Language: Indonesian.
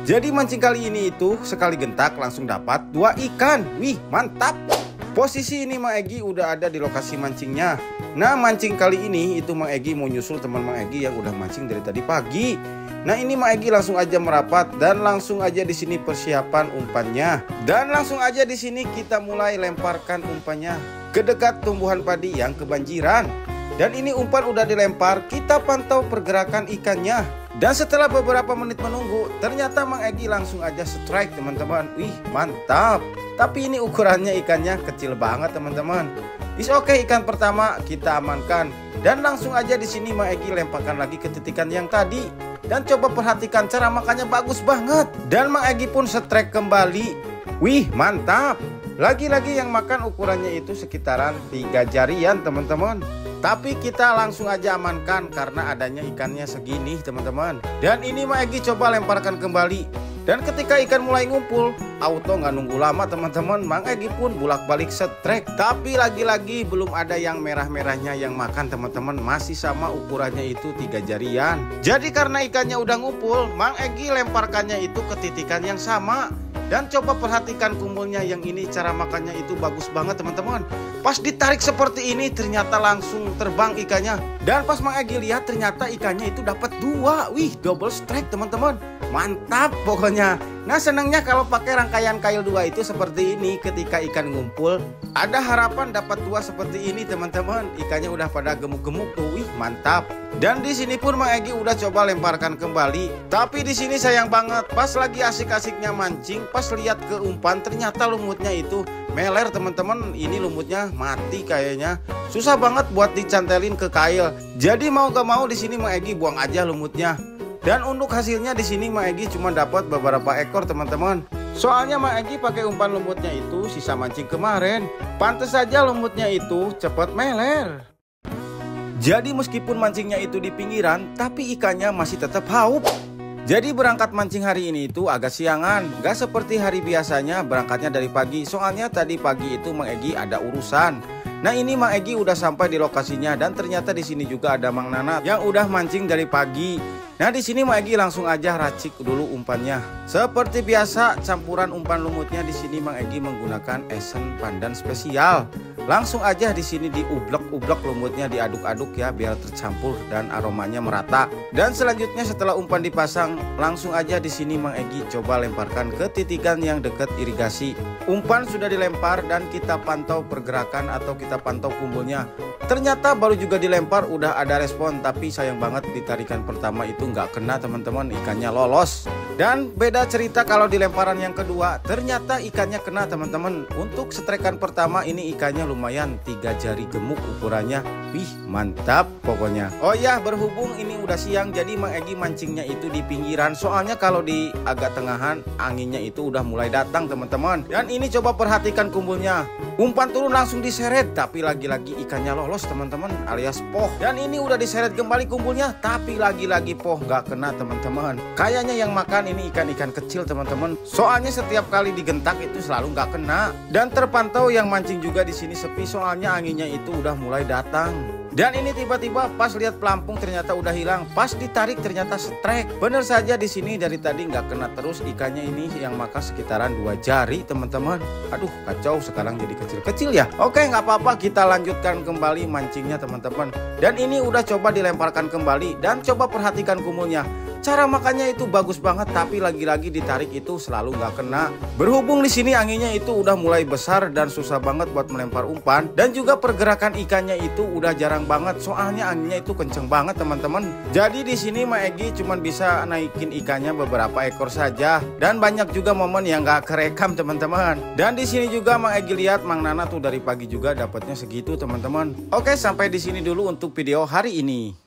Jadi mancing kali ini itu sekali gentak langsung dapat 2 ikan. Wih, mantap. Posisi ini Mang Egy udah ada di lokasi mancingnya. Nah, mancing kali ini itu Mang Egy mau nyusul teman Mang Egy yang udah mancing dari tadi pagi. Nah, ini Mang Egy langsung aja merapat dan langsung aja di sini persiapan umpannya. Dan langsung aja di sini kita mulai lemparkan umpannya ke dekat tumbuhan padi yang kebanjiran. Dan ini umpan udah dilempar, kita pantau pergerakan ikannya. Dan setelah beberapa menit menunggu, ternyata Mang Egy langsung aja strike teman-teman. Wih, mantap. Tapi ini ukurannya ikannya kecil banget teman-teman. Oke, ikan pertama kita amankan. Dan langsung aja di sini Mang Egy lemparkan lagi ke titikan yang tadi. Dan coba perhatikan cara makannya bagus banget. Dan Mang Egy pun strike kembali. Wih, mantap. Lagi-lagi yang makan ukurannya itu sekitaran 3 jarian teman-teman. Tapi kita langsung aja amankan karena adanya ikannya segini teman-teman. Dan ini Mang Egy coba lemparkan kembali. Dan ketika ikan mulai ngumpul, auto nggak nunggu lama teman-teman, Mang Egy pun bolak-balik strike. Tapi lagi-lagi belum ada yang merah-merahnya yang makan teman-teman. Masih sama ukurannya itu 3 jarian. Jadi karena ikannya udah ngumpul, Mang Egy lemparkannya itu ke titikan yang sama. Dan coba perhatikan kumpulnya yang ini, cara makannya itu bagus banget teman-teman. Pas ditarik seperti ini ternyata langsung terbang ikannya. Dan pas Mang Egy lihat ternyata ikannya itu dapat 2. Wih, double strike teman-teman. Mantap pokoknya. Nah, senangnya kalau pakai rangkaian kail 2 itu seperti ini. Ketika ikan ngumpul, ada harapan dapat 2 seperti ini teman-teman. Ikannya udah pada gemuk-gemuk tuh. Wih, mantap. Dan di sini pun Mang Egy udah coba lemparkan kembali. Tapi di sini sayang banget, pas lagi asik-asiknya mancing, pas lihat ke umpan ternyata lumutnya itu meler teman-teman. Ini lumutnya mati kayaknya. Susah banget buat dicantelin ke kail. Jadi mau gak mau di sini Mang Egy buang aja lumutnya. Dan untuk hasilnya di sini Mang Egy cuma dapat beberapa ekor teman-teman. Soalnya Mang Egy pakai umpan lumutnya itu sisa mancing kemarin. Pantes saja lumutnya itu cepat meler. Jadi meskipun mancingnya itu di pinggiran, tapi ikannya masih tetap haup. Jadi berangkat mancing hari ini itu agak siangan. Gak seperti hari biasanya berangkatnya dari pagi. Soalnya tadi pagi itu Mang Egy ada urusan. Nah, ini Mang Egy udah sampai di lokasinya dan ternyata di sini juga ada Mang Nanat yang udah mancing dari pagi. Nah, di sini Mang Egy langsung aja racik dulu umpannya. Seperti biasa campuran umpan lumutnya di sini Mang Egy menggunakan esen pandan spesial. Langsung aja di sini diublek-ublek lumutnya, diaduk-aduk ya biar tercampur dan aromanya merata. Dan selanjutnya setelah umpan dipasang, langsung aja di sini Mang Egy coba lemparkan ke titikan yang dekat irigasi. Umpan sudah dilempar dan kita pantau pergerakan atau kita pantau kumpulnya. Ternyata baru juga dilempar udah ada respon, tapi sayang banget di tarikan pertama itu nggak kena teman-teman, ikannya lolos. Dan beda cerita kalau di lemparan yang kedua, ternyata ikannya kena teman-teman. Untuk setrekan pertama ini ikannya lumayan 3 jari gemuk ukurannya. Wih, mantap pokoknya. Oh ya, berhubung ini udah siang jadi Mang Egy mancingnya itu di pinggiran. Soalnya kalau di agak tengahan anginnya itu udah mulai datang teman-teman. Dan ini coba perhatikan kumpulnya. Umpan turun langsung diseret, tapi lagi-lagi ikannya lolos teman-teman alias poh. Dan ini udah diseret kembali kumpulnya, tapi lagi-lagi poh gak kena teman-teman. Kayaknya yang makan ini ikan-ikan kecil teman-teman. Soalnya setiap kali digentak itu selalu gak kena. Dan terpantau yang mancing juga di sini sepi soalnya anginnya itu udah mulai datang. Dan ini tiba-tiba pas lihat pelampung ternyata udah hilang. Pas ditarik ternyata strike. Bener saja di sini dari tadi nggak kena terus ikannya ini yang makan sekitaran 2 jari teman-teman. Aduh kacau, sekarang jadi kecil-kecil ya. Oke, nggak apa-apa, kita lanjutkan kembali mancingnya teman-teman. Dan ini udah coba dilemparkan kembali dan coba perhatikan kumulnya. Cara makannya itu bagus banget, tapi lagi-lagi ditarik itu selalu nggak kena. Berhubung di sini anginnya itu udah mulai besar dan susah banget buat melempar umpan, dan juga pergerakan ikannya itu udah jarang banget, soalnya anginnya itu kenceng banget teman-teman. Jadi di sini Mang Egy cuman bisa naikin ikannya beberapa ekor saja, dan banyak juga momen yang nggak kerekam teman-teman. Dan di sini juga Mang Egy lihat Mang Nana tuh dari pagi juga dapatnya segitu teman-teman. Oke, sampai di sini dulu untuk video hari ini.